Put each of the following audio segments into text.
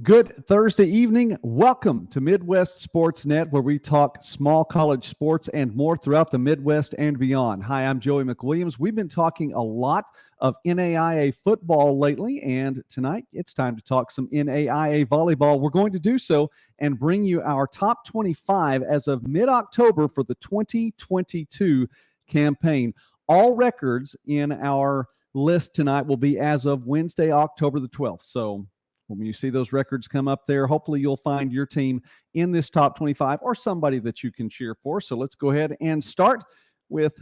Good Thursday evening. Welcome to Midwest Sports Net, where we talk small college sports and more throughout the Midwest and beyond. Hi, I'm Joey McWilliams. We've been talking a lot of NAIA football lately, and tonight it's time to talk some NAIA volleyball. We're going to do so and bring you our top 25 as of mid-October for the 2022 campaign. All records in our list tonight will be as of Wednesday, October the 12th. So when you see those records come up there, hopefully you'll find your team in this top 25 or somebody that you can cheer for. So let's go ahead and start with,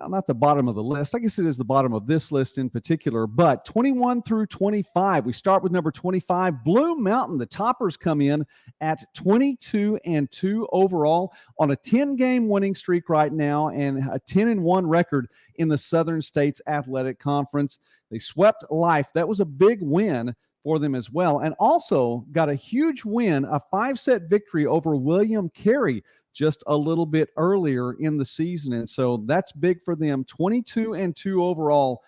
not the bottom of the list. I guess it is the bottom of this list in particular, but 21 through 25. We start with number 25, Blue Mountain. The toppers come in at 22-2 overall on a 10-game winning streak right now and a 10-1 record in the Southern States Athletic Conference. They swept Life. That was a big win for them as well, and also got a huge win, a 5-set victory over William Carey just a little bit earlier in the season, and so that's big for them. 22-2 overall,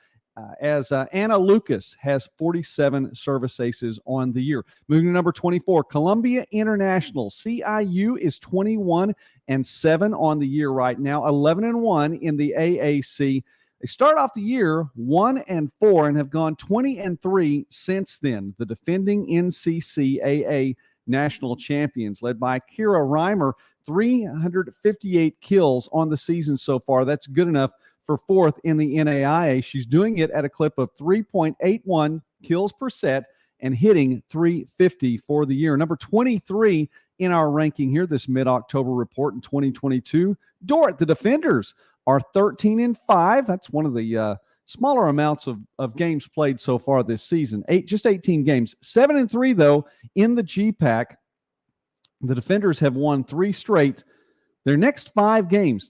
as Anna Lucas has 47 service aces on the year. Moving to number 24, Columbia International. CIU is 21-7 on the year right now, 11-1 in the AAC. They start off the year 1-4 and have gone 20-3 since then. The defending NCCAA national champions, led by Kira Reimer, 358 kills on the season so far. That's good enough for fourth in the NAIA. She's doing it at a clip of 3.81 kills per set and hitting 350 for the year. Number 23 in our ranking here, this mid-October report in 2022, Dordt, the defenders, are 13-5. That's one of the smaller amounts of games played so far this season. Just 18 games. 7-3, though, in the GPAC. The defenders have won 3 straight. Their next 5 games,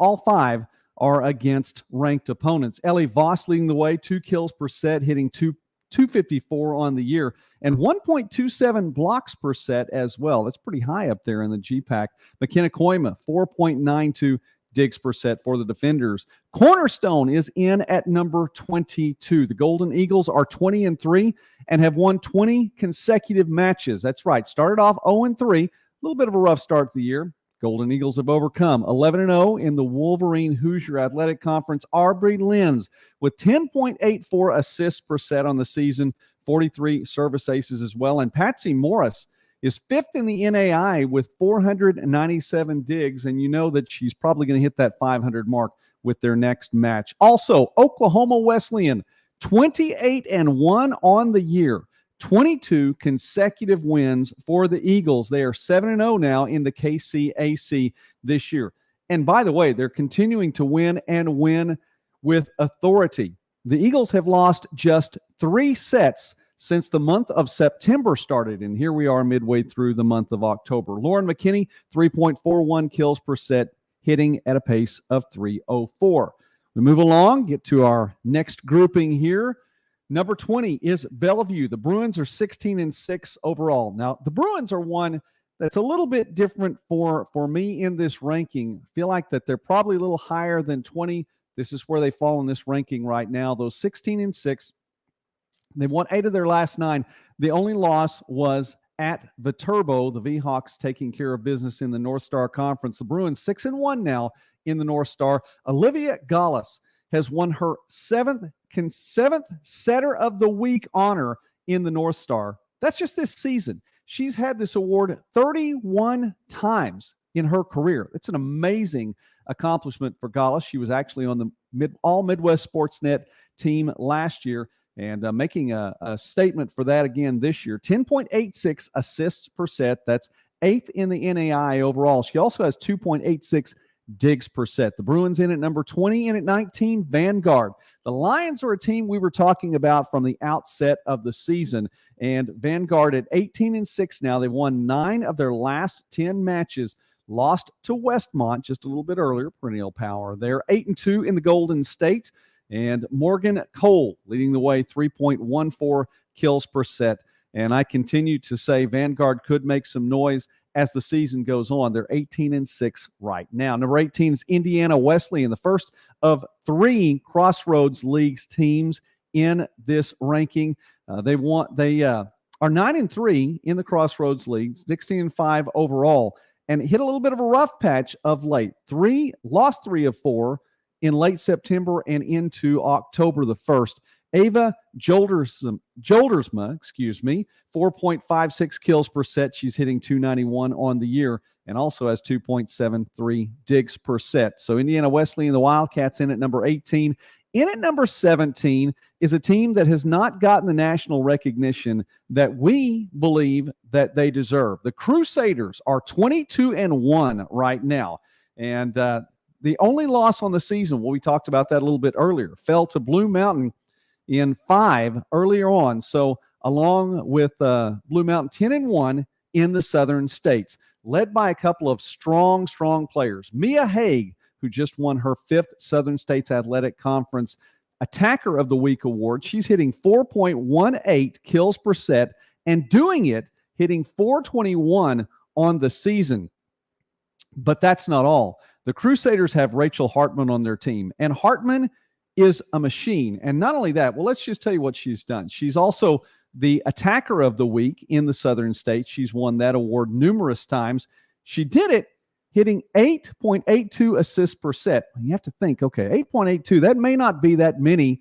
all 5 are against ranked opponents. Ellie Voss leading the way, 2 kills per set, hitting 254 on the year, and 1.27 blocks per set as well. That's pretty high up there in the GPAC. McKenna Koima, 4.92 digs per set for the defenders. Cornerstone is in at number 22. The Golden Eagles are 20-3 and have won 20 consecutive matches. That's right. Started off 0-3, a little bit of a rough start to the year. Golden Eagles have overcome 11-0 in the Wolverine Hoosier Athletic Conference. Aubrey Lenz with 10.84 assists per set on the season, 43 service aces as well. And Patsy Morris is 5th in the NAI with 497 digs, and you know that she's probably going to hit that 500 mark with their next match. Also, Oklahoma Wesleyan, 28-1 on the year, 22 consecutive wins for the Eagles. They are 7-0 now in the KCAC this year. And by the way, they're continuing to win and win with authority. The Eagles have lost just 3 sets since the month of September started, and here we are midway through the month of October. Lauren McKinney, 3.41 kills per set, hitting at a pace of 304. We move along, get to our next grouping here. Number 20 is Bellevue. The Bruins are 16-6 overall. Now, the Bruins are one that's a little bit different for me in this ranking. I feel like that they're probably a little higher than 20. This is where they fall in this ranking right now. Those 16-6. They've won 8 of their last 9. The only loss was at Viterbo, the V-Hawks taking care of business in the North Star Conference. The Bruins 6-1 now in the North Star. Olivia Gallus has won her 7th Setter of the Week honor in the North Star. That's just this season. She's had this award 31 times in her career. It's an amazing accomplishment for Gallus. She was actually on the All Midwest Sportsnet team last year, and making a statement for that again this year. 10.86 assists per set. That's 8th in the NAI overall. She also has 2.86 digs per set. The Bruins in at number 20, and at 19, Vanguard. The Lions are a team we were talking about from the outset of the season, and Vanguard at 18-6 now. They've won 9 of their last 10 matches. Lost to Westmont just a little bit earlier, perennial power. They're 8-2 in the Golden State. And Morgan Cole leading the way, 3.14 kills per set. And I continue to say Vanguard could make some noise as the season goes on. They're 18-6 right now. Number 18 is Indiana Wesleyan, the first of 3 Crossroads Leagues teams in this ranking. They are 9-3 in the Crossroads League, 16-5 overall, and hit a little bit of a rough patch of late. Lost 3 of 4 in late September and into October the 1st. Ava Joldersma, 4.56 kills per set. She's hitting .291 on the year and also has 2.73 digs per set. So Indiana Wesleyan, the Wildcats, in at number 18. In at number 17 is a team that has not gotten the national recognition that we believe that they deserve. The Crusaders are 22-1 right now. And the only loss on the season, well, we talked about that a little bit earlier, fell to Blue Mountain in 5 earlier on. So along with Blue Mountain, 10-1 in the Southern States, led by a couple of strong players. Mia Haig, who just won her 5th Southern States Athletic Conference Attacker of the Week award. She's hitting 4.18 kills per set and doing it, hitting .421 on the season. But that's not all. The Crusaders have Rachel Hartman on their team, and Hartman is a machine. And not only that, well, let's just tell you what she's done. She's also the Attacker of the Week in the Southern States. She's won that award numerous times. She did it hitting 8.82 assists per set. You have to think, okay, 8.82, that may not be that many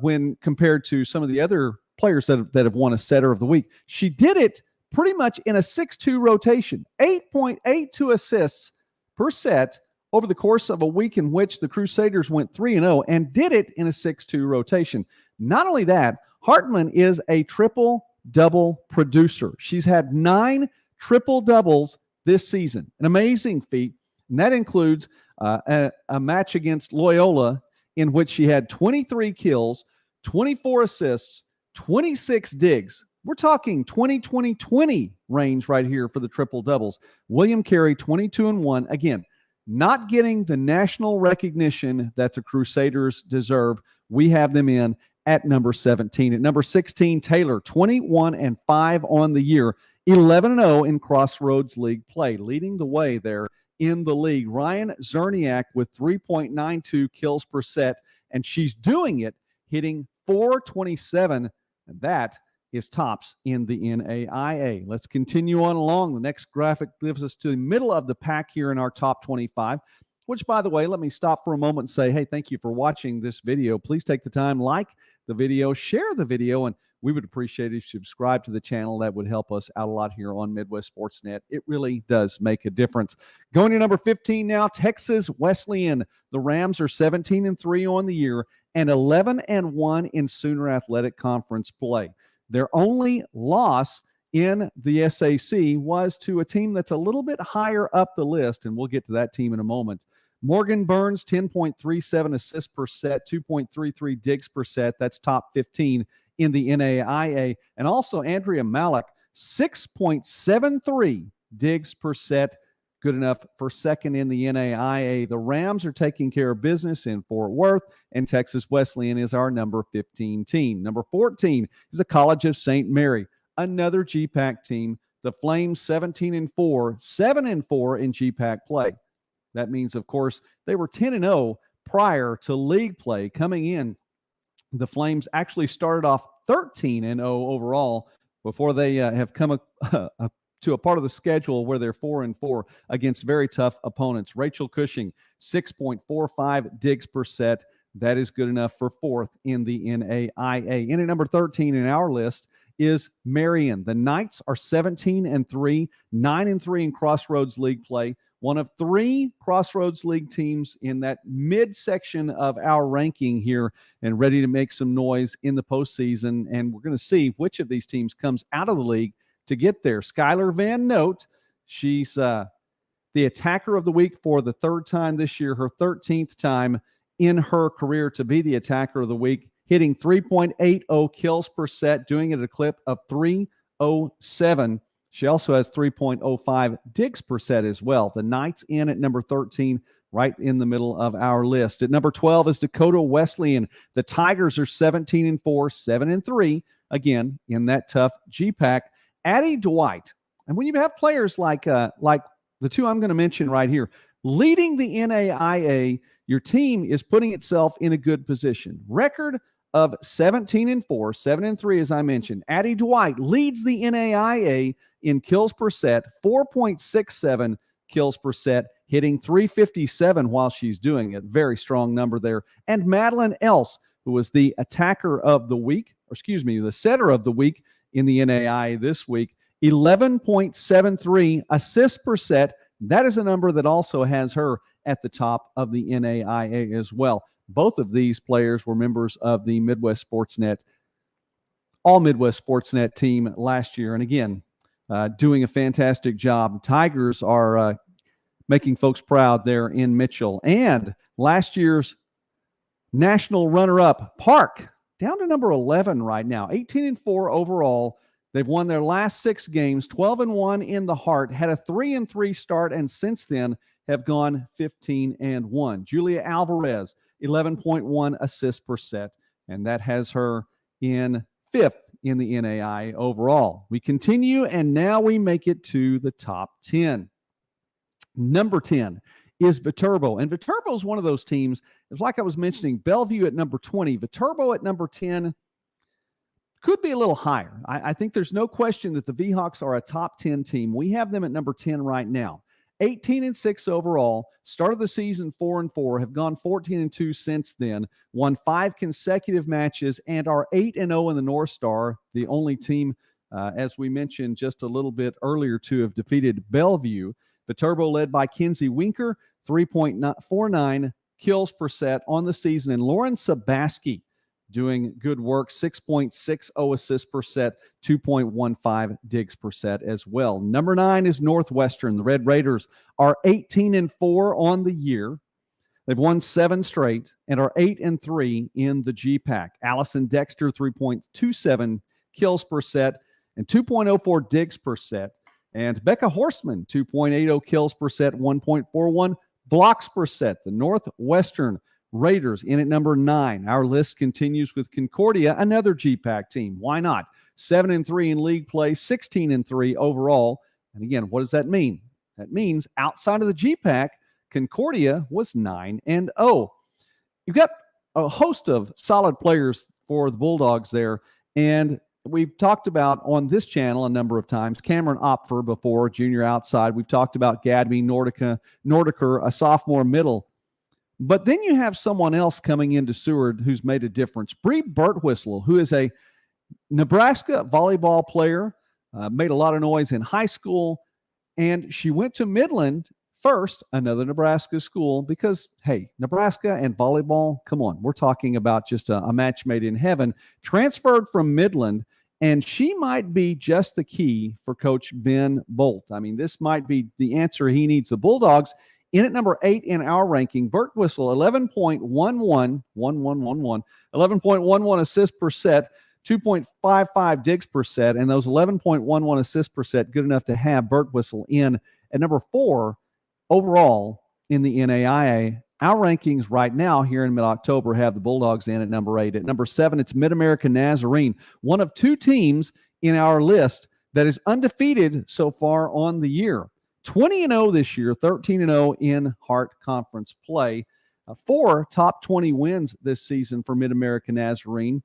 when compared to some of the other players that have won a Setter of the Week. She did it pretty much in a 6-2 rotation, 8.82 assists per set over the course of a week in which the Crusaders went 3-0 and did it in a 6-2 rotation. Not only that, Hartman is a triple-double producer. She's had 9 triple-doubles this season, an amazing feat, and that includes a match against Loyola in which she had 23 kills, 24 assists, 26 digs. We're talking 20-20-20 range right here for the triple-doubles. William Carey, 22-1. Again, not getting the national recognition that the Crusaders deserve. We have them in at number 17. At number 16, Taylor, 21-5 on the year, 11-0 in Crossroads League play, leading the way there in the league. Ryan Zerniak with 3.92 kills per set, and she's doing it hitting .427, and that is tops in the NAIA. Let's continue on along. The next graphic gives us to the middle of the pack here in our top 25, which, by the way, let me stop for a moment and say, hey, thank you for watching this video. Please take the time, like the video, share the video, and we would appreciate it if you subscribe to the channel. That would help us out a lot here on Midwest Sports Net. It really does make a difference. Going to number 15 now, Texas Wesleyan. The Rams are 17-3 on the year and 11-1 in Sooner Athletic Conference play. Their only loss in the SAC was to a team that's a little bit higher up the list, and we'll get to that team in a moment. Morgan Burns, 10.37 assists per set, 2.33 digs per set. That's top 15 in the NAIA. And also Andrea Malik, 6.73 digs per set, good enough for second in the NAIA. The Rams are taking care of business in Fort Worth, and Texas Wesleyan is our number 15 team. Number 14 is the College of St. Mary, another GPAC team. The Flames 17-4, 7-4 in GPAC play. That means, of course, they were 10-0 prior to league play. Coming in, the Flames actually started off 13-0 overall before they have come to a part of the schedule where they're 4-4 against very tough opponents. Rachel Cushing, 6.45 digs per set. That is good enough for fourth in the NAIA. In at number 13 in our list is Marion. The Knights are 17-3, 9-3 in Crossroads League play. One of 3 Crossroads League teams in that midsection of our ranking here and ready to make some noise in the postseason. And we're going to see which of these teams comes out of the league to get there. Skylar Van Note, she's the Attacker of the Week for the 3rd time this year, her 13th time in her career to be the Attacker of the Week, hitting 3.80 kills per set, doing it at a clip of 307. She also has 3.05 digs per set as well. The Knights in at number 13, right in the middle of our list. At number 12 is Dakota Wesleyan. The Tigers are 17-4, 7-3, again, in that tough GPAC. Addie Dwight. And when you have players like the two I'm going to mention right here, leading the NAIA, your team is putting itself in a good position. Record of 17-4, 7-3, as I mentioned. Addie Dwight leads the NAIA in kills per set, 4.67 kills per set, hitting 357 while she's doing it. Very strong number there. And Madeline Else, who was the attacker of the week, the setter of the week in the NAIA this week, 11.73 assists per set. That is a number that also has her at the top of the NAIA as well. Both of these players were members of the Midwest Sportsnet, all Midwest Sportsnet team last year. And again, doing a fantastic job. Tigers are making folks proud there in Mitchell. And last year's national runner-up, Park, down to number 11 right now, 18-4 overall. They've won their last 6 games, 12-1 in the Heart, had a 3-3 start, and since then have gone 15-1. Julia Alvarez, 11.1 assists per set, and that has her in 5th in the NAIA overall. We continue, and now we make it to the top 10. Number 10 is Viterbo, and Viterbo is one of those teams. It's like I was mentioning, Bellevue at number 20, Viterbo at number 10 could be a little higher. I think there's no question that the V-Hawks are a top 10 team. We have them at number 10 right now. 18-6 overall, started the season 4-4, have gone 14-2 since then, won 5 consecutive matches, and are 8-0 in the North Star, the only team, as we mentioned just a little bit earlier, to have defeated Bellevue. Viterbo led by Kinsey Winker, 3.49 kills per set on the season, and Lauren Sabaski doing good work, 6.60 assists per set, 2.15 digs per set as well. Number 9 is Northwestern. The Red Raiders are 18-4 on the year. They've won 7 straight and are 8-3 in the GPAC. Allison Dexter, 3.27 kills per set and 2.04 digs per set. And Becca Horstman, 2.80 kills per set, 1.41 blocks per set. The Northwestern Raiders in at number 9. Our list continues with Concordia, another GPAC team. Why not? 7-3 in league play, 16-3 overall. And again, what does that mean? That means outside of the GPAC, Concordia was 9-0. You've got a host of solid players for the Bulldogs there. And we've talked about on this channel a number of times, Cameron Opfer before, junior outside. We've talked about Gadby Nordiker, a sophomore middle. But then you have someone else coming into Seward who's made a difference. Bree Birtwistle, who is a Nebraska volleyball player, made a lot of noise in high school, and she went to Midland first, another Nebraska school, because, hey, Nebraska and volleyball, come on, we're talking about just a match made in heaven. Transferred from Midland, and she might be just the key for Coach Ben Bolt. I mean, this might be the answer he needs. The Bulldogs in at number 8 in our ranking. Birtwistle, 11.11 assists per set, 2.55 digs per set, and those 11.11 assists per set, good enough to have Birtwistle in at number 4 overall in the NAIA. Our rankings right now here in mid-October have the Bulldogs in at number 8. At number 7, it's Mid-America Nazarene, one of 2 teams in our list that is undefeated so far on the year. 20-0 this year, 13-0 in Hart Conference play. 4 top 20 wins this season for Mid-America Nazarene.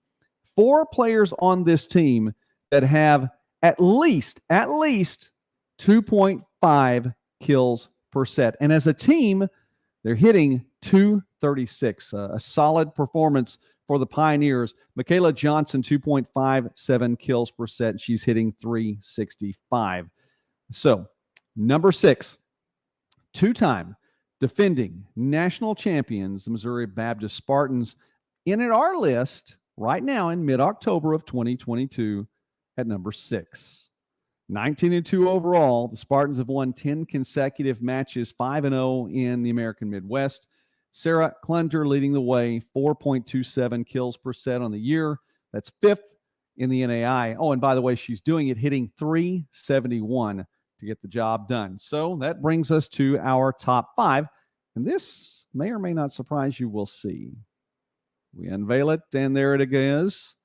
4 players on this team that have at least 2.5 kills per set. And as a team, they're hitting 236, a solid performance for the Pioneers. Michaela Johnson, 2.57 kills per set. She's hitting 365. So, number 6, 2-time defending national champions, the Missouri Baptist Spartans, in at our list right now in mid-October of 2022 at number 6. 19-2 overall. The Spartans have won 10 consecutive matches, 5-0 in the American Midwest. Sarah Klunder leading the way, 4.27 kills per set on the year. That's 5th in the NAI. Oh, and by the way, she's doing it hitting 371 to get the job done. So that brings us to our top 5. And this may or may not surprise you. We'll see. We unveil it, and there it is.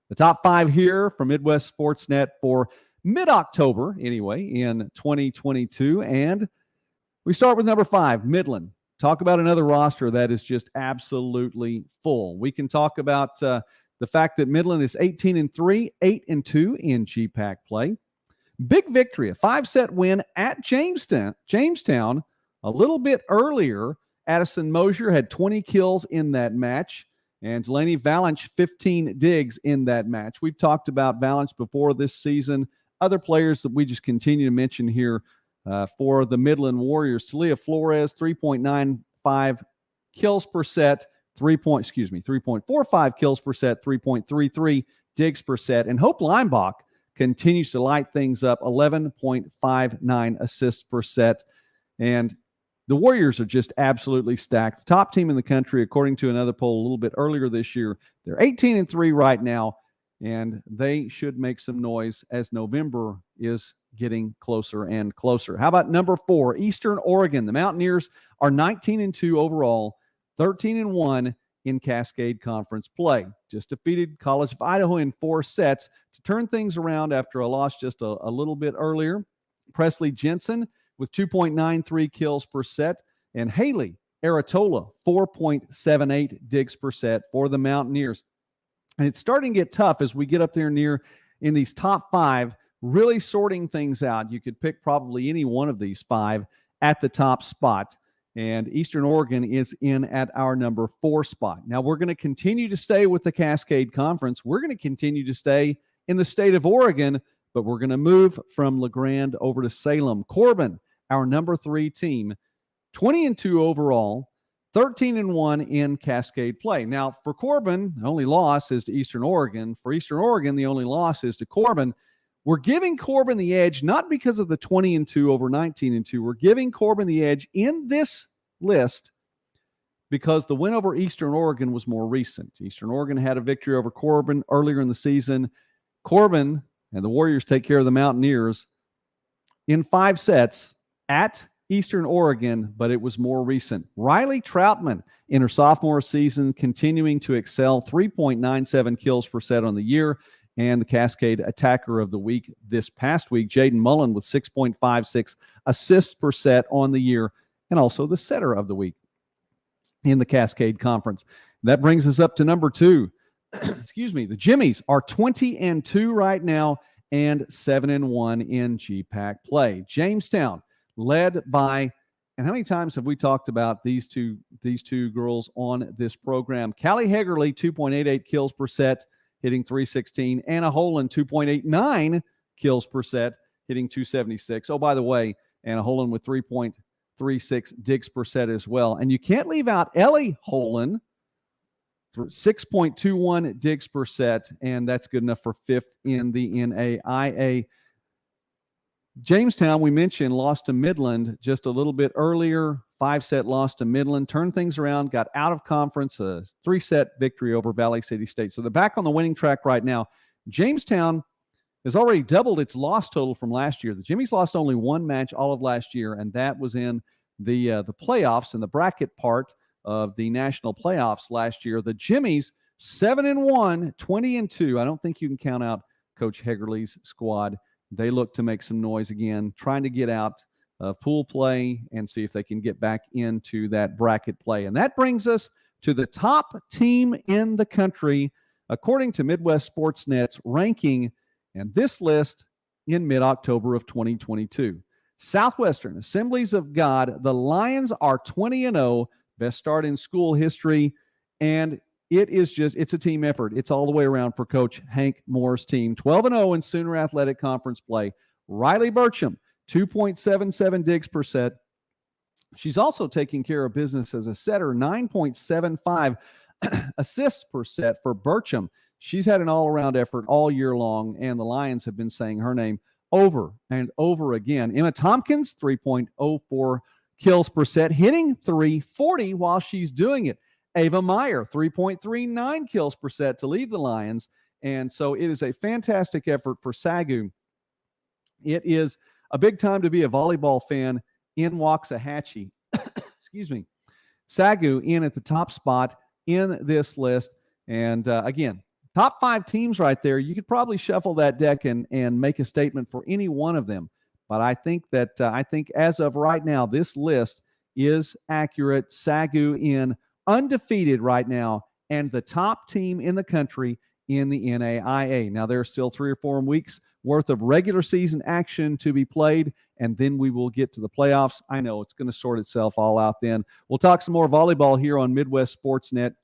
The top 5 here from Midwest Sportsnet for mid-October, anyway, in 2022. And we start with number 5, Midland. Talk about another roster that is just absolutely full. We can talk about the fact that Midland is 18-3, 8-2 in GPAC play. Big victory, a 5-set win at Jamestown a little bit earlier. Addison Mosier had 20 kills in that match, and Delaney Valanche 15 digs in that match. We've talked about Valanche before this season. Other players that we just continue to mention here for the Midland Warriors. Talia Flores, 3.95 kills per set, 3.45 kills per set, 3.33 digs per set. And Hope Leimbach continues to light things up, 11.59 assists per set. And the Warriors are just absolutely stacked. The top team in the country, according to another poll a little bit earlier this year. They're 18-3 right now, and they should make some noise as November is getting closer and closer. How about number 4, Eastern Oregon? The Mountaineers are 19-2 overall, 13-1 in Cascade Conference play. Just defeated College of Idaho in 4 sets to turn things around after a loss just a little bit earlier. Presley Jensen with 2.93 kills per set, and Haley Aratola, 4.78 digs per set for the Mountaineers. And it's starting to get tough as we get up there near in these top 5, really sorting things out. You could pick probably any one of these 5 at the top spot. And Eastern Oregon is in at our number 4 spot. Now, we're going to continue to stay with the Cascade Conference. We're going to continue to stay in the state of Oregon, but we're going to move from LeGrand over to Salem. Corbin, our number 3 team, 20-2 overall, 13-1 in Cascade play. Now, for Corbin, the only loss is to Eastern Oregon. For Eastern Oregon, the only loss is to Corbin. We're giving Corbin the edge, not because of the 20-2 over 19-2. We're giving Corbin the edge in this list because the win over Eastern Oregon was more recent. Eastern Oregon had a victory over Corbin earlier in the season. Corbin and the Warriors take care of the Mountaineers in 5 sets at Eastern Oregon, but it was more recent. Riley Troutman in her sophomore season continuing to excel, 3.97 kills per set on the year, and the Cascade Attacker of the Week this past week, Jaden Mullen with 6.56 assists per set on the year, and also the Setter of the Week in the Cascade Conference. That brings us up to number 2. Excuse me. The Jimmies are 20-2 right now and 7-1 in GPAC play. Jamestown led by, and how many times have we talked about these two girls on this program? Callie Hegerly, 2.88 kills per set, hitting 316. Anna Holand, 2.89 kills per set, hitting 276. Oh, by the way, Anna Holand with 3.36 digs per set as well. And you can't leave out Ellie Holand, 6.21 digs per set, and that's good enough for 5th in the NAIA. Jamestown, we mentioned, lost to Midland just a little bit earlier. 5-set loss to Midland. Turned things around, got out of conference, a 3-set victory over Valley City State. So they're back on the winning track right now. Jamestown has already doubled its loss total from last year. The Jimmies lost only 1 match all of last year, and that was in the playoffs and the bracket part of the national playoffs last year. The Jimmies, 7-1, 20-2. I don't think you can count out Coach Hegerly's squad. They look to make some noise again, trying to get out of pool play and see if they can get back into that bracket play. And that brings us to the top team in the country, according to Midwest Sportsnet's ranking, and this list in mid-October of 2022. Southwestern Assemblies of God, the Lions are 20-0, best start in school history, and it's a team effort. It's all the way around for Coach Hank Moore's team. 12-0 in Sooner Athletic Conference play. Riley Burcham, 2.77 digs per set. She's also taking care of business as a setter, 9.75 assists per set for Burcham. She's had an all-around effort all year long, and the Lions have been saying her name over and over again. Emma Tompkins, 3.04 kills per set, hitting 340 while she's doing it. Ava Meyer, 3.39 kills per set to lead the Lions. And so it is a fantastic effort for Sagu. It is a big time to be a volleyball fan in Waxahachie. Excuse me. Sagu in at the top spot in this list. And again, top 5 teams right there. You could probably shuffle that deck and make a statement for any one of them. But I think as of right now, this list is accurate. Sagu in undefeated right now, and the top team in the country in the NAIA. Now, there are still 3 or 4 weeks worth of regular season action to be played, and then we will get to the playoffs. I know it's going to sort itself all out then. We'll talk some more volleyball here on Midwest Sportsnet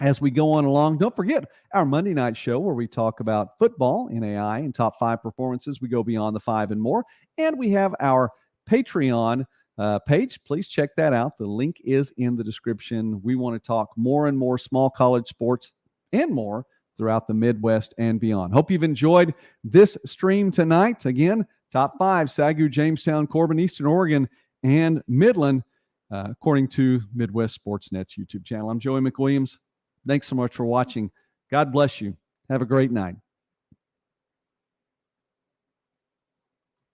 as we go on along. Don't forget our Monday night show where we talk about football, NAI, and top 5 performances. We go beyond the 5 and more. And we have our Patreon page. Please check that out. The link is in the description. We want to talk more and more small college sports and more throughout the Midwest and beyond. Hope you've enjoyed this stream tonight. Again, top 5, Sagu, Jamestown, Corbin, Eastern Oregon, and Midland, according to Midwest Sportsnet's YouTube channel. I'm Joey McWilliams. Thanks so much for watching. God bless you. Have a great night.